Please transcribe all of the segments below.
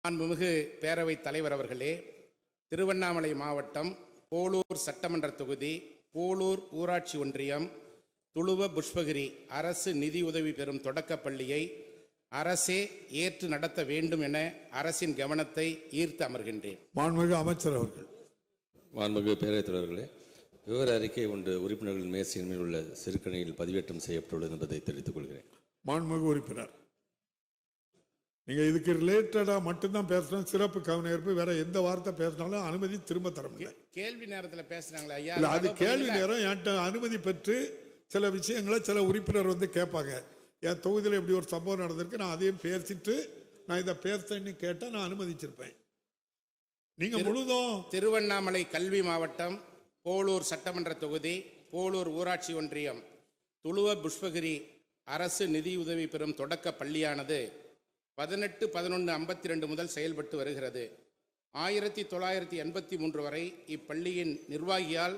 மாண்புமிகு பேரவைத் தலைவர் அவர்களே, திருவண்ணாமலை மாவட்டம் போளூர் சட்டமன்ற தொகுதி போளூர் ஊராட்சி ஒன்றியம் துளுவ புஷ்பகிரி அரசு நிதியுதவி பெறும் தொடக்கப்பள்ளியை அரசே ஏற்று நடத்த வேண்டும் என அரசின் கவனத்தை ஈர்த்து அமர்கின்றேன். மாண்புமிகு அமைச்சர் அவர்கள். மாண்புமிகு பேரவைத் தலைவர்களே, விவர அறிக்கை ஒன்று உறுப்பினர்களின் மேசையின் மேல் உள்ள சிறுகணையில் பதிவேற்றம் செய்யப்பட்டுள்ளது என்பதை தெரிவித்துக் கொள்கிறேன். மாண்புமிகு உறுப்பினர், நீங்க இதுக்கு ரிலேட்டடா மட்டும்தான் பேசணும். சிறப்பு கவனிப்பு வேற எந்த வார்த்தை பேசினாலும் அனுமதி திரும்ப தர முடியாது. கேள்வி நேரத்தில் பேசுறாங்களா ஐயா? அது கேள்வி நேரம் என்கிட்ட அனுமதி பெற்று சில விஷயங்களை சில உறுப்பினர் வந்து கேட்பாங்க. என் தொகுதியில் இப்படி ஒரு சம்பவம் நடந்திருக்கு, நான் அதையும் பேசிட்டு நான் இதை பேசுறேன்னு கேட்டால் நான் அனுமதிச்சிருப்பேன். நீங்க முழுதும் திருவண்ணாமலை கல்வி மாவட்டம் போளூர் சட்டமன்ற தொகுதி போளூர் ஊராட்சி ஒன்றியம் துளுவ புஷ்பகிரி அரசு நிதியுதவி பெறும் தொடக்க பள்ளியானது 18/11/52 முதல் செயல்பட்டு வருகிறது. 1983 வரை இப்பள்ளியின் நிர்வாகியால்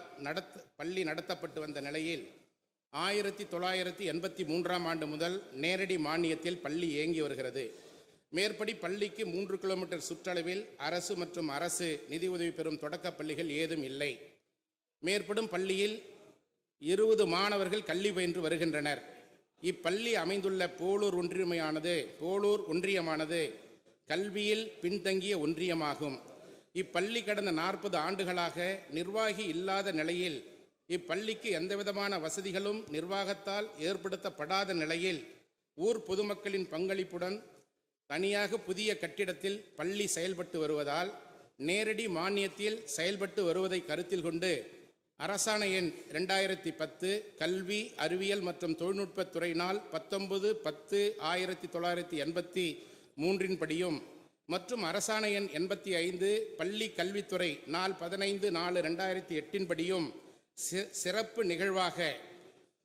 பள்ளி நடத்தப்பட்டு வந்த நிலையில் 1983ஆம் ஆண்டு முதல் நேரடி மானியத்தில் பள்ளி இயங்கி வருகிறது. மேற்படி பள்ளிக்கு 3 கிலோமீட்டர் சுற்றளவில் அரசு மற்றும் அரசு நிதியுதவி பெறும் தொடக்க பள்ளிகள் ஏதும் இல்லை. மேற்படும் பள்ளியில் 20 மாணவர்கள் கல்வி பயின்று வருகின்றனர். இப்பள்ளி அமைந்துள்ள போளூர் ஒன்றியமானது கல்வியில் பின்தங்கிய ஒன்றியமாகும். இப்பள்ளி கடந்த 40 ஆண்டுகளாக நிர்வாகி இல்லாத நிலையில் இப்பள்ளிக்கு எந்தவிதமான வசதிகளும் நிர்வாகத்தால் ஏற்படுத்தப்படாத நிலையில் ஊர் பொதுமக்களின் பங்களிப்புடன் தனியாக புதிய கட்டிடத்தில் பள்ளி செயல்பட்டு வருவதால் நேரடி மானியத்தில் செயல்பட்டு வருவதை கருத்தில் கொண்டு அரசாணை எண் 2010 கல்வி அறிவியல் மற்றும் தொழில்நுட்பத் துறையினால் 19/10/1983 படியும் மற்றும் அரசாணை எண் 85 பள்ளி கல்வித்துறை நாள் 15/4/2008 படியும் சிறப்பு நிகழ்வாக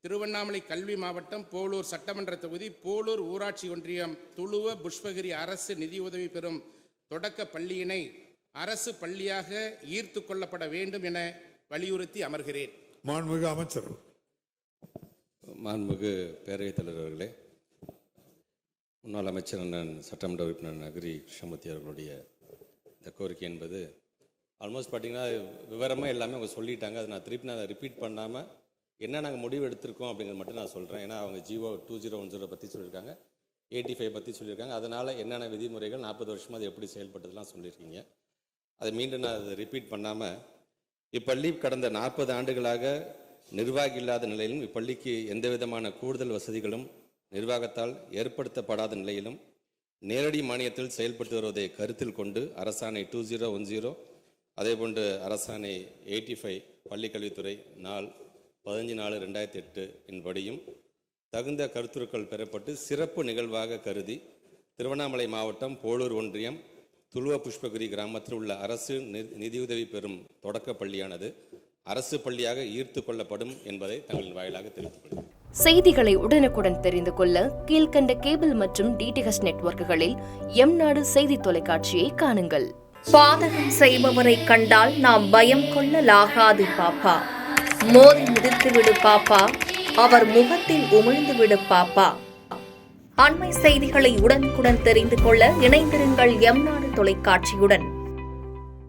திருவண்ணாமலை கல்வி மாவட்டம் போளூர் சட்டமன்ற தொகுதி போளூர் ஊராட்சி ஒன்றியம் துளுவ புஷ்பகிரி அரசு நிதியுதவி பெறும் தொடக்க பள்ளியினை அரசு பள்ளியாக ஈர்த்து கொள்ளப்பட வேண்டும் என வலியுறுத்தி அமர்கிறேன். மாண்புமிகு அமைச்சர். மாண்புமிகு பேரவைத் தலைவர் அவர்களே, முன்னாள் அமைச்சர் அண்ணன் சட்டமன்ற உறுப்பினர் நகரி கிருஷ்ணமூர்த்தி அவர்களுடைய இந்த கோரிக்கை என்பது ஆல்மோஸ்ட் பார்த்தீங்கன்னா விவரமாக எல்லாமே அவங்க சொல்லிட்டாங்க. அதை நான் திருப்பி ரிப்பீட் பண்ணாமல் என்ன நாங்கள் முடிவு எடுத்திருக்கோம் அப்படிங்கிறது மட்டும் நான் சொல்கிறேன். ஏன்னா அவங்க ஜிஓ 2010 பற்றி சொல்லியிருக்காங்க, 85 பற்றி சொல்லியிருக்காங்க. அதனால் என்னென்ன விதிமுறைகள் 40 வருஷமாக அது எப்படி செயல்பட்டதெல்லாம் சொல்லியிருக்கீங்க. அதை மீண்டும் நான் அதை ரிப்பீட் பண்ணாமல், இப்பள்ளி கடந்த 40 ஆண்டுகளாக நிர்வாகி இல்லாத நிலையிலும் இப்பள்ளிக்கு எந்த விதமான கூடுதல் வசதிகளும் நிர்வாகத்தால் ஏற்படுத்தப்படாத நிலையிலும் நேரடி மானியத்தில் செயல்பட்டு வருவதை கருத்தில் கொண்டு அரசாணை 2010 அதேபோன்று அரசாணை 85 பள்ளிக்கல்வித்துறை நாள் 15/4/2008 என்படியும் தகுந்த கருத்துருக்கள் பெறப்பட்டு சிறப்பு நிகழ்வாக கருதி திருவண்ணாமலை மாவட்டம் போளூர் ஒன்றியம் துளுவ புஷ்பகிரி கிராமத்தில் உள்ள அரசு நிதியுதவி பெறும் தொடக்க பள்ளியானது அரசு பள்ளியாக ஈர்த்து கொள்ளப்படும் என்பதை தங்களின் வாயிலாக தெரிவித்துக் கொள்கிறேன். செய்திகளை உடனுக்குடன் தெரிந்து கொள்ள கீழ்கண்ட கேபிள் மற்றும் டிடிஎச் நெட்வொர்க்குகளில் எம்நாடு செய்தி தொலைக்காட்சியை காணுங்கள். பாதகம் செய்பவரை கண்டால் நாம் பயம் கொள்ளலாகாது பாப்பா. மோதி மிதித்துவிடு பாப்பா, அவர் முகத்தில் உமிழ்ந்துவிடு பாப்பா. அண்மை செய்திகளை உடனுக்குடன் தெரிந்து கொள்ள இணைந்திருங்கள் எம்நாடு தொலைக்காட்சியுடன்.